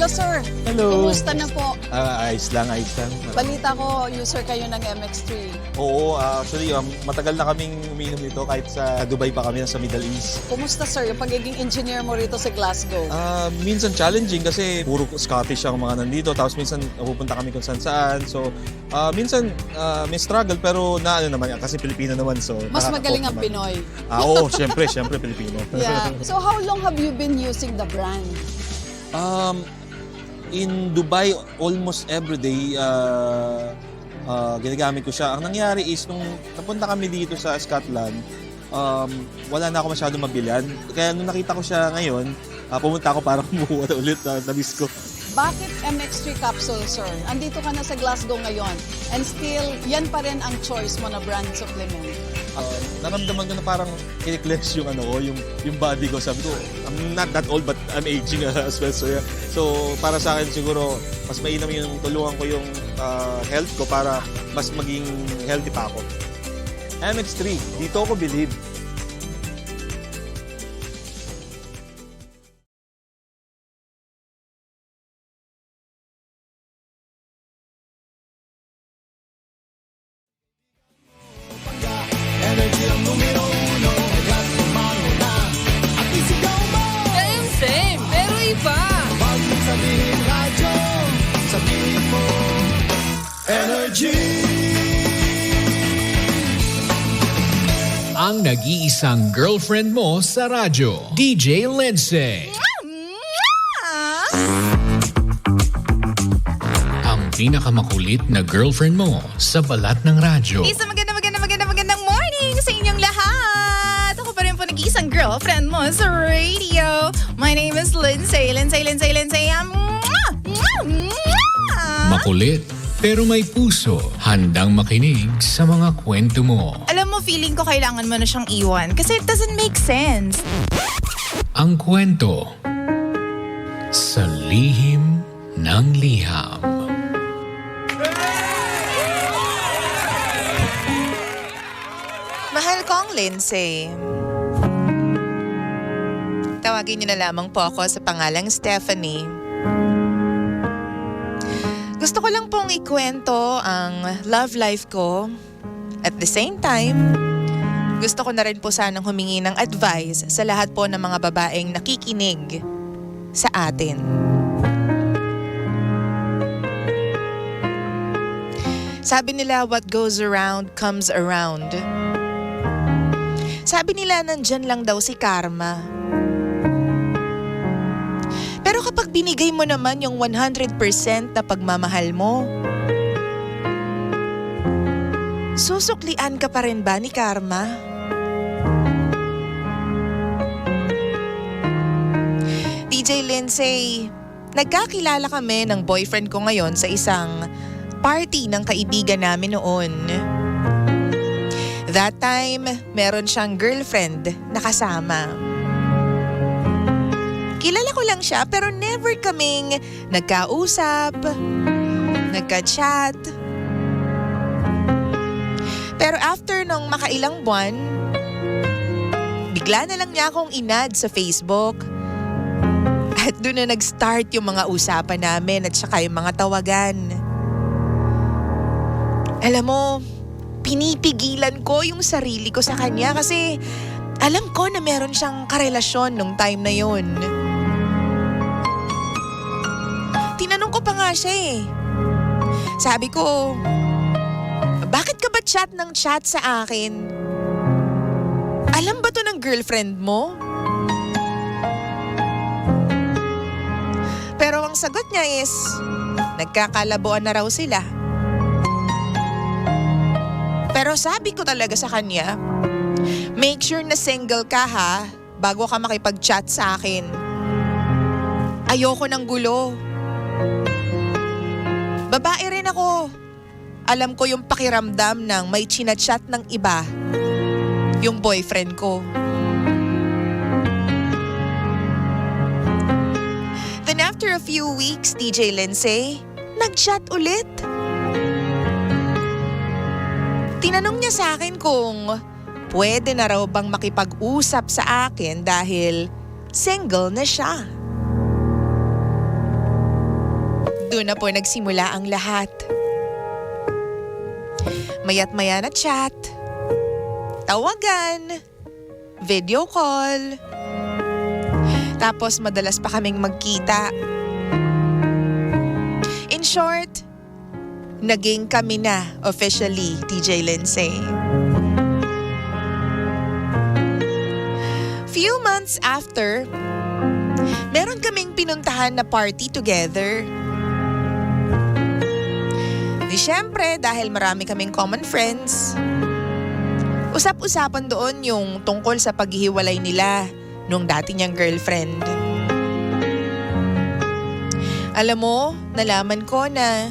Hello, sir. Hello. Kumusta na po? Ayos lang, ayos lang. Balita ko, user kayo ng MX3. Oo, actually, matagal na kaming umiinom nito kahit sa Dubai pa kami, sa Middle East. Kumusta, sir, yung pagiging engineer mo rito sa Glasgow? Minsan challenging kasi puro Scottish ang mga nandito, tapos minsan pupunta kami kung saan-saan. So, minsan may struggle pero na ano naman, kasi Pilipino naman. So, Mas nakaka-cope magaling ang naman. Pinoy. Oo, syempre Pilipino. Yeah. So how long have you been using the brand? In Dubai, almost every day, ginagamit ko siya. Ang nangyari is, nung napunta kami dito sa Scotland, wala na ako masyadong mabilan. Kaya nung nakita ko siya ngayon, pumunta ako para kumuha ulit na miss ko. Bakit MX3 capsule, sir? Andito ka na sa Glasgow ngayon and still, yan pa rin ang choice mo na brand supplement. Naramdaman ko na parang kiniklex yung ano ko, yung body ko. Sabi ko, I'm not that old but I'm aging as well. So, yeah. So para sa akin siguro, mas mainam yung tulungan ko yung health ko para mas maging healthy pa ako. MX3, dito ako believe. Same, pero iba. Ang nag-iisang girlfriend mo sa radyo, DJ Lindsay. Ang pinakamakulit na girlfriend mo sa balat ng radyo. Isang magandang morning sa inyong lahat. Ako pa rin po nag-iisang girlfriend mo sa radio. My name is Lindsay. Makulit pero may puso, handang makinig sa mga kwento mo. Alam mo, feeling ko kailangan mo na siyang iwan kasi it doesn't make sense. Ang kwento sa lihim ng liham. Mahal kong Lindsay. Tawagin niyo na lamang po ako sa pangalang Stephanie. Gusto ko lang pong ikwento ang love life ko. At the same time, gusto ko na rin po sanang humingi ng advice sa lahat po ng mga babaeng nakikinig sa atin. Sabi nila, what goes around comes around. Sabi nila, nandyan lang daw si karma. Pero kapag binigay mo naman yung 100% na pagmamahal mo, susuklian ka pa rin ba ni karma? DJ Lindsay, nagkakilala kami ng boyfriend ko ngayon sa isang party ng kaibigan namin noon. That time, meron siyang girlfriend na kasama. Kilala ko lang siya pero never kaming nagkausap, nagka-chat. Pero after nung makailang buwan, bigla na lang niya akong inad sa Facebook. At doon na nag-start yung mga usapan namin at saka yung mga tawagan. Alam mo, pinipigilan ko yung sarili ko sa kanya kasi alam ko na meron siyang karelasyon nung time na yun. Tinanong ko pa nga siya eh. Sabi ko, bakit ka ba chat ng chat sa akin? Alam ba to ng girlfriend mo? Pero ang sagot niya is, nagkakalabuan na raw sila. Pero sabi ko talaga sa kanya, make sure na single ka ha, bago ka makipag-chat sa akin. Ayoko ng gulo. Babae rin ako. Alam ko yung pakiramdam ng may chinachat ng iba, yung boyfriend ko. Then after a few weeks, DJ Lindsay, nag-chat ulit. Tinanong niya sa akin kung pwede na raw bang makipag-usap sa akin dahil single na siya. Doon na po nagsimula ang lahat. Maya't maya na chat, tawagan, video call. Tapos madalas pa kaming magkita. In short, naging kami na officially, TJ Lindsay. Few months after, meron kaming pinuntahan na party together. Di syempre, dahil marami kaming common friends, usap-usapan doon yung tungkol sa paghihiwalay nila nung dati niyang girlfriend. Alam mo, nalaman ko na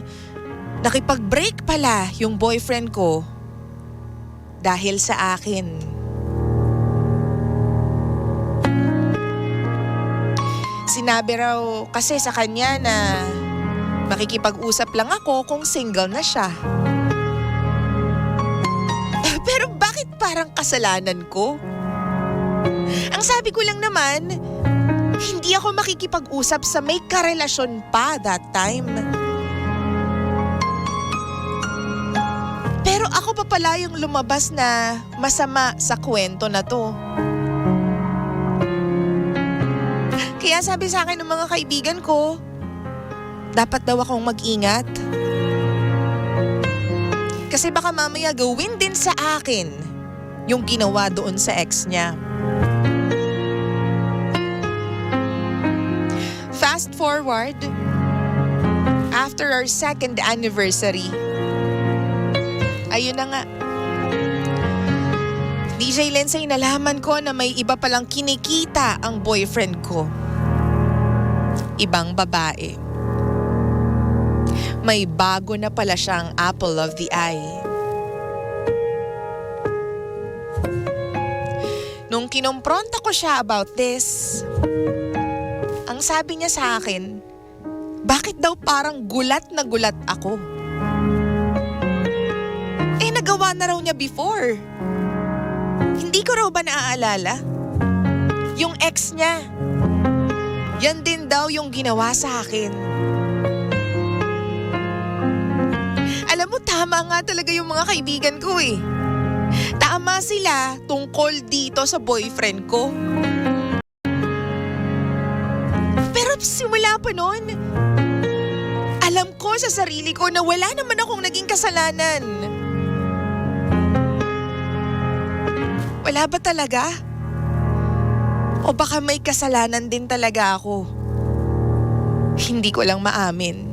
nakipag-break pala yung boyfriend ko dahil sa akin. Sinabi raw kasi sa kanya na makikipag-usap lang ako kung single na siya. Pero bakit parang kasalanan ko? Ang sabi ko lang naman, hindi ako makikipag-usap sa may karelasyon pa that time. Pero ako pa pala yung lumabas na masama sa kwento na to. Kaya sabi sa akin ng mga kaibigan ko, dapat daw akong mag-ingat. Kasi baka mamaya gawin din sa akin yung ginawa doon sa ex niya. Fast forward, after our second anniversary, ayun na nga. DJ Lindsay, nalaman ko na may iba palang kinikita ang boyfriend ko. Ibang babae. May bago na pala siyang apple of the eye. Nung kinompronta ko siya about this, ang sabi niya sa akin, bakit daw parang gulat na gulat ako? Eh, nagawa na raw niya before. Hindi ko raw ba naaalala? Yung ex niya. Yan din daw yung ginawa sa akin. Alam mo, tama nga talaga yung mga kaibigan ko eh. Tama sila tungkol dito sa boyfriend ko. Pero simula pa noon, alam ko sa sarili ko na wala naman akong naging kasalanan. Wala ba talaga? O baka may kasalanan din talaga ako? Hindi ko lang maamin.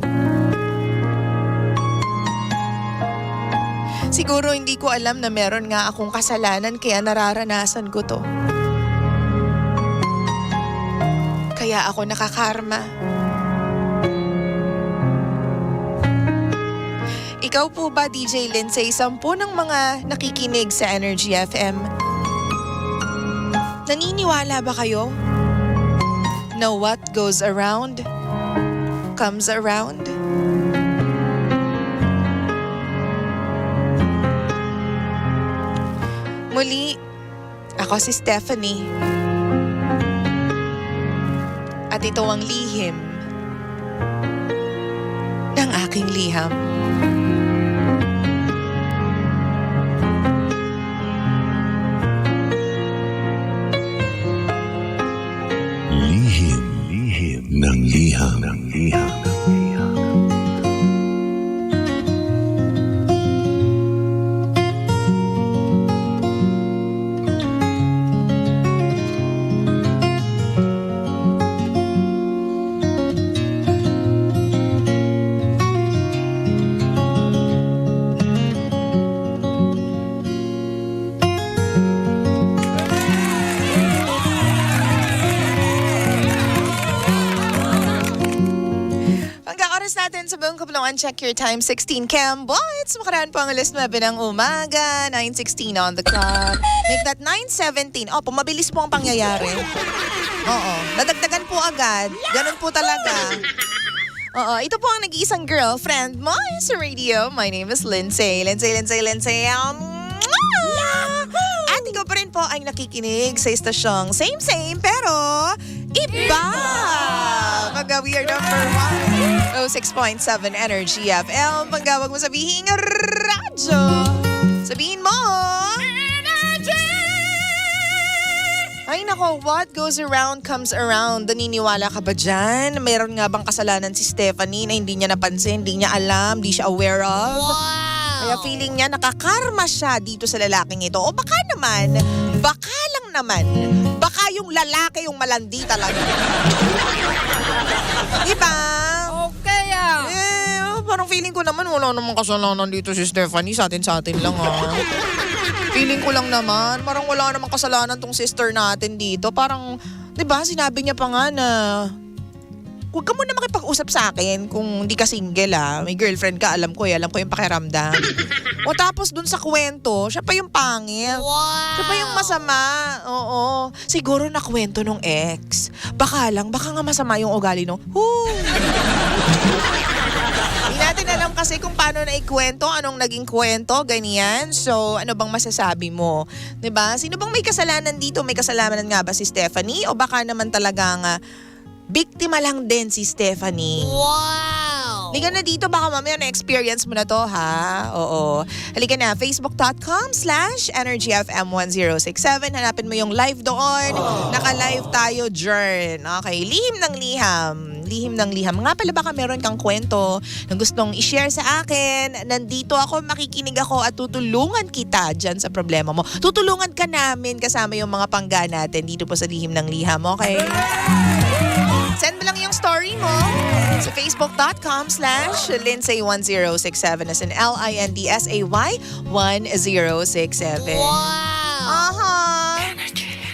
Siguro hindi ko alam na meron nga akong kasalanan kaya nararanasan ko to. Kaya ako nakakarma. Ikaw po ba, DJ Lindsay, 10 ng mga nakikinig sa Energy FM? Naniniwala ba kayo na what goes around comes around? Muli, ako si Stephanie. At ito ang lihim ng aking liham. Lihim ng liham. Natin sa buong Kapulungan, check your time, 16 Cam Boys. Makaraan po ang alas 9 ng umaga, 9:16 on the clock. Make that 9:17. Opo, mabilis po ang pangyayari. Oo, nadagdagan po agad. Ganun po talaga. Oo, ito po ang nag-iisang girlfriend mo sa radio. My name is Lindsay. At ikaw pa rin po ay nakikinig sa istasyong same pero iba. Pagka we are number 1. 06.7 Energy FM. Pagka wag mo sabihin radyo. Sabihin mo ay nako, what goes around comes around. Naniniwala ka ba dyan? Meron nga bang kasalanan si Stephanie na hindi niya napansin, hindi niya alam, hindi siya aware of? Wow! Kaya feeling niya nakakarma siya dito sa lalaking ito. O baka naman, baka yung lalaki yung malandi talaga. Diba? Okay Parang feeling ko naman wala namang kasalanan dito si Stephanie. Sa atin lang Feeling ko lang naman, parang wala namang kasalanan tong sister natin dito. Parang, di ba, sinabi niya pa nga na, huwag ka muna makipag-usap sa akin kung hindi ka single may girlfriend ka, alam ko yung pakiramdam. O tapos dun sa kwento, siya pa yung pangit. Wow! Siya pa yung masama. Oo. Siguro nakwento nung ex. Baka nga masama yung ugali nung, Hindi natin alam kasi kung paano na ikwento, anong naging kwento, ganyan. So, ano bang masasabi mo? 'Di ba? Sino bang may kasalanan dito? May kasalanan nga ba si Stephanie? O baka naman talagang biktima lang din si Stephanie? Wow! Halika na dito, baka mamaya na-experience mo na to, ha? Oo. Halika na, facebook.com/energyfm1067. Hanapin mo yung live doon. Naka-live tayo, Jern. Okay, lihim ng liham. Nga pala baka meron kang kwento na gustong i-share sa akin. Nandito ako, makikinig ako at tutulungan kita dyan sa problema mo. Tutulungan ka namin kasama yung mga pangga natin dito po sa lihim ng liham, okay? Send mo lang yung story mo sa facebook.com/Lindsay1067 as in LINDSAY 1067. Wow!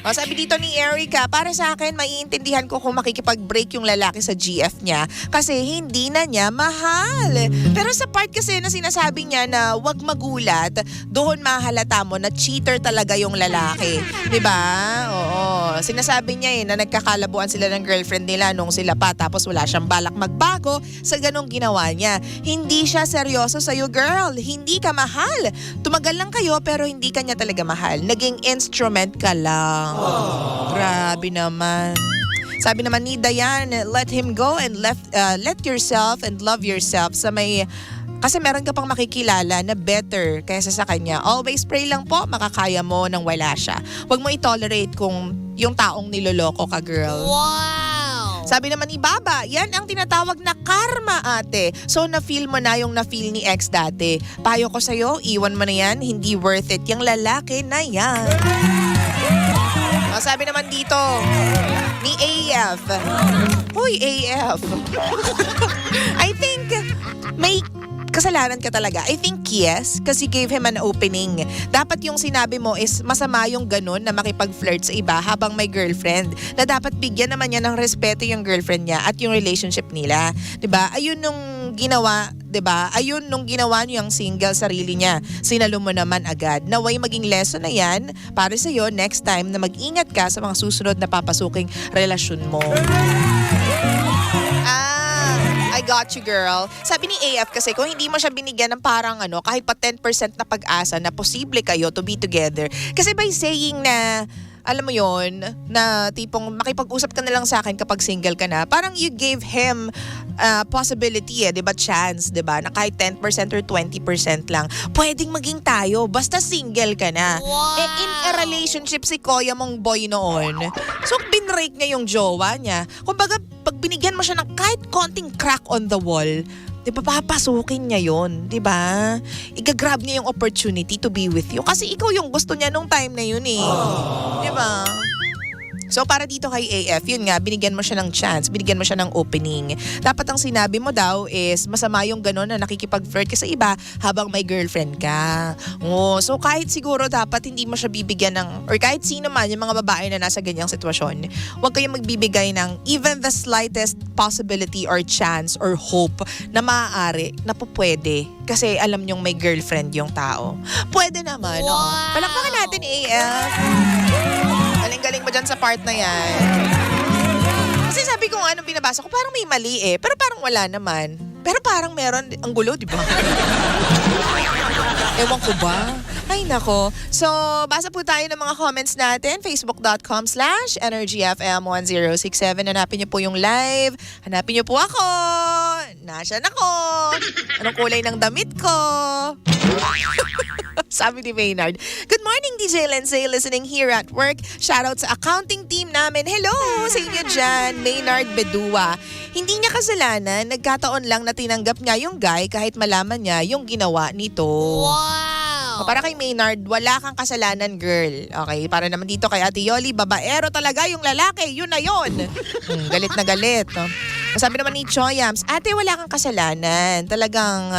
O, sabi dito ni Erica, para sa akin, maiintindihan ko kung makikipag-break yung lalaki sa GF niya kasi hindi na niya mahal. Pero sa part kasi na sinasabi niya na wag magulat, doon mahalata mo na cheater talaga yung lalaki. 'Di ba? Oo. Sinasabi niya na nagkakalabuan sila ng girlfriend nila nung sila pa tapos wala siyang balak magbago sa ganong ginawa niya. Hindi siya seryoso sa'yo, girl. Hindi ka mahal. Tumagal lang kayo pero hindi ka niya talaga mahal. Naging instrument ka lang. Grabe naman. Sabi naman ni Diane, let him go and let yourself and love yourself sa may... Kasi meron ka pang makikilala na better kaysa sa kanya. Always pray lang po, makakaya mo nang wala siya. Huwag mo i-tolerate kung yung taong niloloko ka, girl. Wow! Sabi naman ni Baba, yan ang tinatawag na karma, ate. So, na-feel mo na yung na-feel ni ex dati. Payo ko sa'yo, iwan mo na yan, hindi worth it. Yung lalaki na yan. Sabi naman dito, ni AF. Uy, AF. I think may kasalanan ka talaga. I think yes, kasi gave him an opening. Dapat yung sinabi mo is masama yung ganun na makipag-flirt sa iba habang may girlfriend. Na dapat bigyan naman niya ng respeto yung girlfriend niya at yung relationship nila. 'Di ba? Ayun nung ginawa, 'di ba? Ayun nung ginawa niyo yung single sarili niya. Sinalo mo naman agad. Naway maging lesson na yan para sa iyo next time na mag-ingat ka sa mga susunod na papasuking relasyon mo. I got you, girl. Sabi ni AF kasi kung hindi mo siya binigyan ng parang kahit pa 10% na pag-asa na posible kayo to be together. Kasi by saying na, alam mo yon na tipong makipag-usap ka na lang sa akin kapag single ka na, parang you gave him possibility, di ba? Chance, di ba? Na kahit 10% or 20% lang, pwedeng maging tayo, basta single ka na. Wow! In a relationship si Kuya mong boy noon. So, binrake niya yung jowa niya. Kumbaga, pag binigyan mo siya ng kahit konting crack on the wall, di ba, papasukin niya yun, di ba? Igagrab niya yung opportunity to be with you. Kasi ikaw yung gusto niya nung time na yun eh. Di ba? So para dito kay AF, yun nga, binigyan mo siya ng chance, binigyan mo siya ng opening. Dapat ang sinabi mo daw is masama yung gano'n na nakikipag-flirt ka sa iba habang may girlfriend ka. Oh, so kahit siguro dapat hindi mo siya bibigyan ng, or kahit sino man yung mga babae na nasa ganyang sitwasyon, huwag kayong magbibigay ng even the slightest possibility or chance or hope na maaari na po pwede. Kasi alam niyong may girlfriend yung tao. Pwede naman, wow! Oo. Palakpakan natin, AF. Galing-galing mo dyan sa part na yan. Kasi sabi ko anong binabasa ko, parang may mali eh. Pero parang wala naman. Pero parang meron, ang gulo, di ba? Ewan ko ba? Ay nako. So, basa po tayo ng mga comments natin. Facebook.com/EnergyFM1067. Hanapin niyo po yung live. Hanapin niyo po ako. Nasaan ako? Anong kulay ng damit ko? Sabi ni Maynard. Good morning, DJ Lindsay. Listening here at work. Shoutout sa accounting team namin. Hello sa inyo dyan, Maynard Bedua. Hindi niya kasalanan. Nagkataon lang na tinanggap niya yung guy kahit malaman niya yung ginawa nito. Wow! Para kay Maynard, wala kang kasalanan, girl. Okay, para naman dito kay Ate Yoli, babaero talaga yung lalaki. Yun na yun. Galit na galit. No? Sabi naman ni Choyams, ate, wala kang kasalanan. Talagang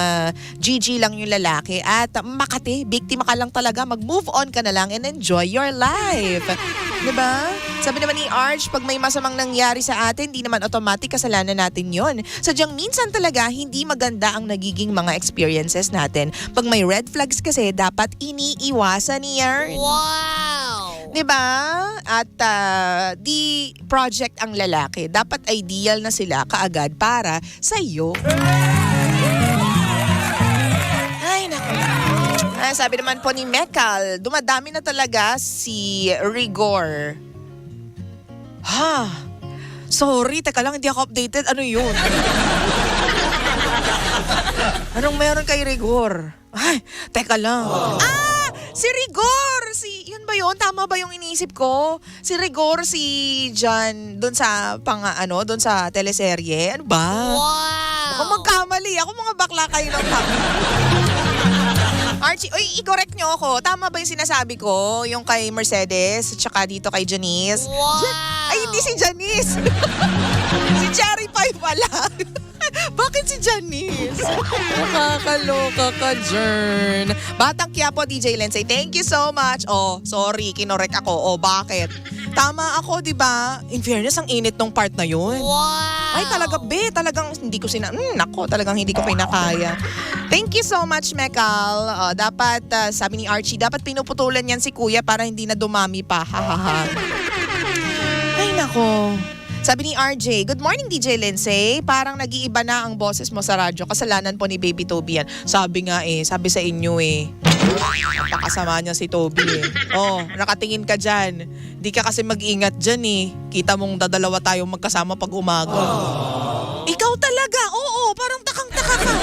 GG lang yung lalaki. At Makati, biktima ka lang talaga. Mag-move on ka na lang and enjoy your life. Diba? Sabi naman ni Arch, pag may masamang nangyari sa atin, hindi naman automatic kasalanan natin yon. Sadyang minsan talaga, hindi maganda ang nagiging mga experiences natin. Pag may red flags kasi, dapat iniiwasan niya. Wow! Diba? At di project ang lalaki. Dapat ideal na sila kaagad para sa iyo. Ay, naku. Sabi naman po ni Mekal, dumadami na talaga si Rigor. Ha? Sorry, teka lang, hindi ako updated. Ano yun? Anong meron kay Rigor? Ay, teka lang. Si Rigor! Yun ba yun? Tama ba yung iniisip ko? Si Rigor, si John, doon sa, doon sa teleserye. Ano ba? Wow! Ako magkamali. Ako mga bakla kayo ng Archie, i-correct nyo ako. Tama ba yung sinasabi ko? Yung kay Mercedes, at saka dito kay Janice? Wow! Ay, hindi si Janice. Si Cherry Pie pala. Bakit si Janice? Nakakaloka ka, Jern. Batang Quiapo, DJ Lindsay. Thank you so much. Oh, sorry, kinorek ako. Oh, bakit? Tama ako, di ba? In fairness, ang init nung part na yun. Wow! Ay, talagang hindi ko talagang hindi ko pinakaya. Thank you so much, Mekal. Dapat, sabi ni Archie, dapat pinuputulan yan si Kuya para hindi na dumami pa. Hahaha. Ay, nako. Sabi ni RJ, good morning DJ Lindsay. Parang nag-iiba na ang boses mo sa radyo. Kasalanan po ni Baby Toby yan. Sabi nga sabi sa inyo napakasama niya si Toby Oh, nakatingin ka dyan. Di ka kasi mag-ingat dyan Kita mong dadalawa tayong magkasama pag umaga. Ikaw talaga, oo, parang takang-taka ka.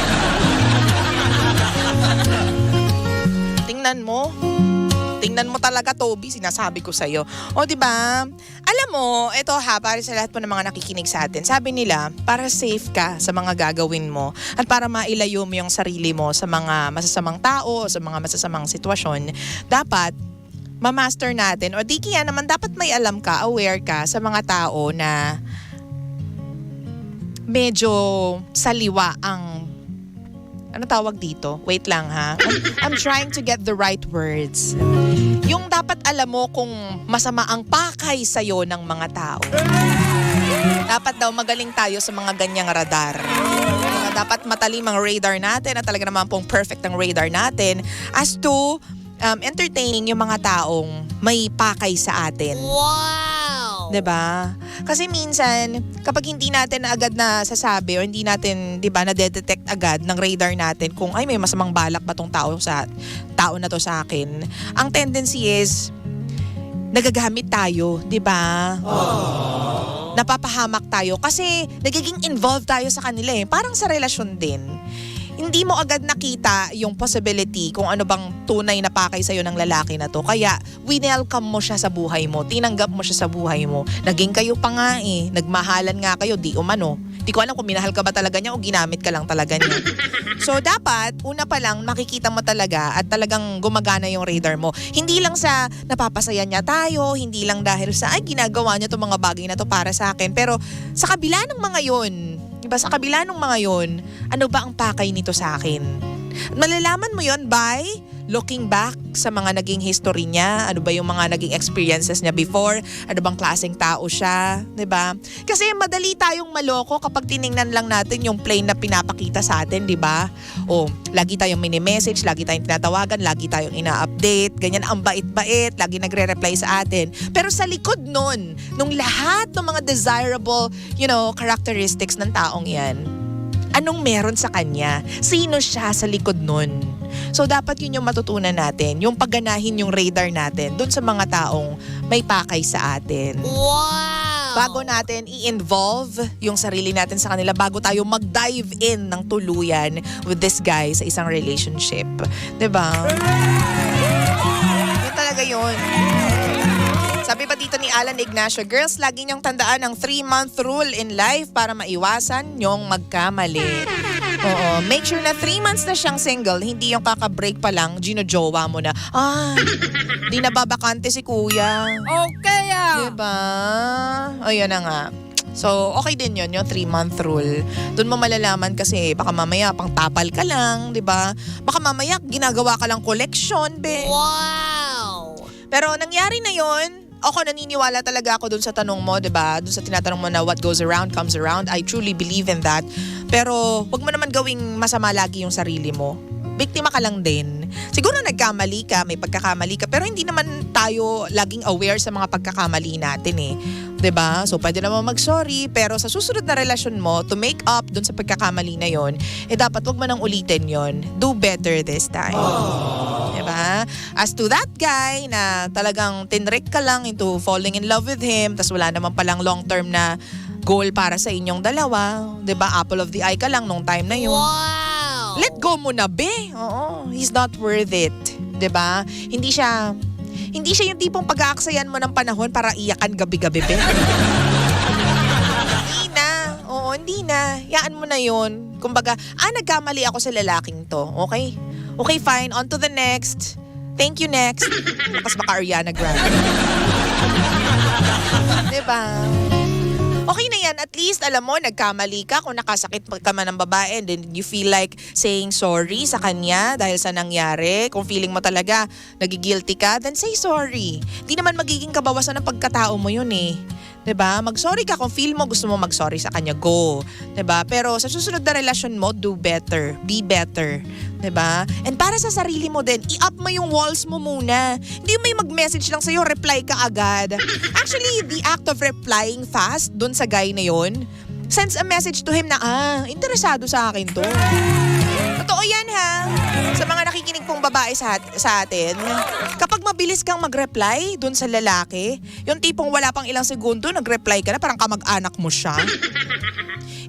Tingnan mo talaga, Toby, sinasabi ko sa'yo. O, di ba? Alam mo, ito para sa lahat po ng mga nakikinig sa atin. Sabi nila, para safe ka sa mga gagawin mo at para mailayo mo yung sarili mo sa mga masasamang tao, sa mga masasamang sitwasyon, dapat ma-master natin o di kaya naman dapat may alam ka, aware ka sa mga tao na medyo saliwa ang ano tawag dito? Wait lang ha. I'm trying to get the right words. Yung dapat alam mo kung masama ang pakay sa'yo ng mga tao. Dapat daw magaling tayo sa mga ganyang radar. Dapat matalim ang radar natin at talaga naman pong perfect ang radar natin as to entertaining yung mga taong may pakay sa atin. Wow! 'Di ba? Kasi minsan, kapag hindi natin agad na sasabi o hindi natin, 'di ba, na-detect agad ng radar natin kung ay may masamang balak ba tong tao na to sa akin. Ang tendency is nagagamit tayo, 'di ba? Napapahamak tayo kasi nagiging involved tayo sa kanila Parang sa relasyon din. Hindi mo agad nakita yung possibility kung ano bang tunay na pakay sa'yo ng lalaki na to. Kaya, winelcome mo siya sa buhay mo. Tinanggap mo siya sa buhay mo. Naging kayo pa nga Nagmahalan nga kayo, di umano. Di ko alam kung minahal ka ba talaga niya o ginamit ka lang talaga niya. So, dapat, una pa lang, makikita mo talaga at talagang gumagana yung radar mo. Hindi lang sa napapasaya niya tayo, hindi lang dahil sa, ginagawa niya itong mga bagay na to para sa akin. Pero, sa kabila ng mga yon, diba, sa kabila ng mga yon, ano ba ang pakay nito sa akin? Malalaman mo yon by looking back sa mga naging history niya. Ano ba yung mga naging experiences niya before? Ano bang klaseng tao siya? Diba? Kasi madali tayong maloko kapag tiningnan lang natin yung plain na pinapakita sa atin, diba? O, lagi tayong mini-message, lagi tayong tinatawagan, lagi tayong ina-update, ganyan, ang bait-bait, lagi nagre-reply sa atin. Pero sa likod nun, nung lahat ng mga desirable, characteristics ng taong yan, anong meron sa kanya? Sino siya sa likod nun? So dapat yun yung matutunan natin, yung pagganahin yung radar natin dun sa mga taong may pakay sa atin. Bago natin i-involve yung sarili natin sa kanila, bago tayo mag-dive in ng tuluyan with this guy sa isang relationship. 'Di ba? Yun talaga yun. Sabi pa dito ni Alan Ignacio, girls, lagi niyong tandaan ang 3-month rule in life para maiwasan yung magkamali. Oo, make sure na 3 months na siyang single, hindi yung kaka-break pa lang, gino-jowa mo na, di na babakante si kuya. Okay Diba? O yun na nga. So, okay din yun, yung 3-month rule. Doon mo malalaman kasi baka mamaya pang tapal ka lang, di ba? Baka mamaya ginagawa ka lang collection, be. Wow! Pero nangyari na yun. Ako, naniniwala talaga ako dun sa tanong mo, di ba? Dun sa tinatanong mo na what goes around comes around. I truly believe in that. Pero wag mo naman gawing masama lagi yung sarili mo. Biktima ka lang din. Siguro nagkamali ka, may pagkakamali ka, pero hindi naman tayo laging aware sa mga pagkakamali natin eh. 'Di ba? So pwede naman mag-sorry, pero sa susunod na relasyon mo, to make up dun sa pagkakamali na yon, dapat wag mo nang ulitin yon. Do better this time. Diba? As to that guy na talagang tinrick ka lang into falling in love with him, tas wala naman palang long-term na goal para sa inyong dalawa. Diba? Apple of the eye ka lang nung time na yun. Wow! Let go mo na, be. Oo, he's not worth it. 'Di ba? Hindi siya yung tipong pag-aaksayan mo ng panahon para iyakan gabi-gabi, be. Hindi na. Oo, hindi na. Yaan mo na 'yon. Kumbaga, nagkamali ako sa lalaking 'to. Okay? Okay, fine. On to the next. Thank you, next. Lakas baka Ariana Grande. 'Di ba? Okay na yan. At least, alam mo, nagkamali ka. Kung nakasakit ka man ng babae and then you feel like saying sorry sa kanya dahil sa nangyari. Kung feeling mo talaga nagigilty ka, then say sorry. Di naman magiging kabawasan ng pagkatao mo yun eh. 'Di ba? Mag-sorry ka kung feel mo gusto mo mag-sorry sa kanya, go. 'Di ba? Pero sa susunod na relasyon mo, do better, be better. 'Di ba? And para sa sarili mo din, i-up mo yung walls mo muna. Hindi may mag-message lang sa'yo, reply ka agad. Actually, the act of replying fast dun sa guy na yon sends a message to him na, interesado sa akin to. Totoo yan ha. Sa mga nakikinig pong babae sa atin, kapag mabilis kang mag-reply dun sa lalaki, yung tipong wala pang ilang segundo, nag-reply ka na, parang kamag-anak mo siya.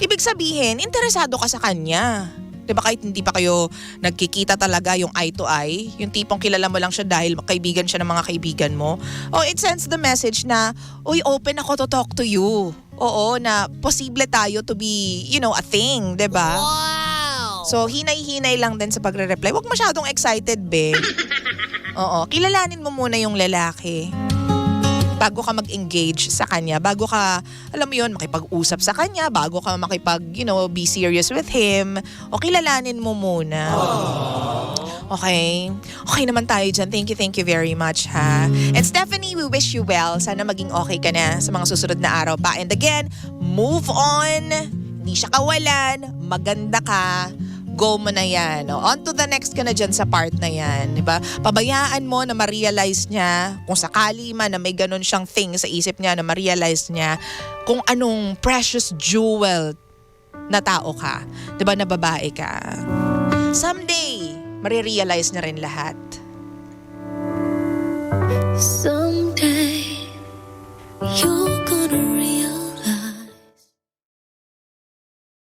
Ibig sabihin, interesado ka sa kanya. Diba kahit hindi pa kayo nagkikita talaga yung eye to eye, yung tipong kilala mo lang siya dahil kaibigan siya ng mga kaibigan mo, it sends the message na, uy, open ako to talk to you. Oo, na posible tayo to be, a thing, diba? Wow! So, hinay-hinay lang din sa pagre-reply. Huwag masyadong excited, be. Oo, kilalanin mo muna yung lalaki bago ka mag-engage sa kanya, bago ka, alam mo yun, makipag-usap sa kanya, bago ka be serious with him, o kilalanin mo muna. Okay? Okay naman tayo dyan. Thank you very much, ha? And Stephanie, we wish you well. Sana maging okay ka na sa mga susunod na araw pa. And again, move on. Hindi siya kawalan. Maganda ka. Go mo na yan. On to the next ka na dyan sa part na yan. Diba? Pabayaan mo na ma-realize niya, kung sakali man na may ganun siyang thing sa isip niya, na ma-realize niya kung anong precious jewel na tao ka. Diba? Na babae ka. Someday, marirealize na rin lahat. Someday, you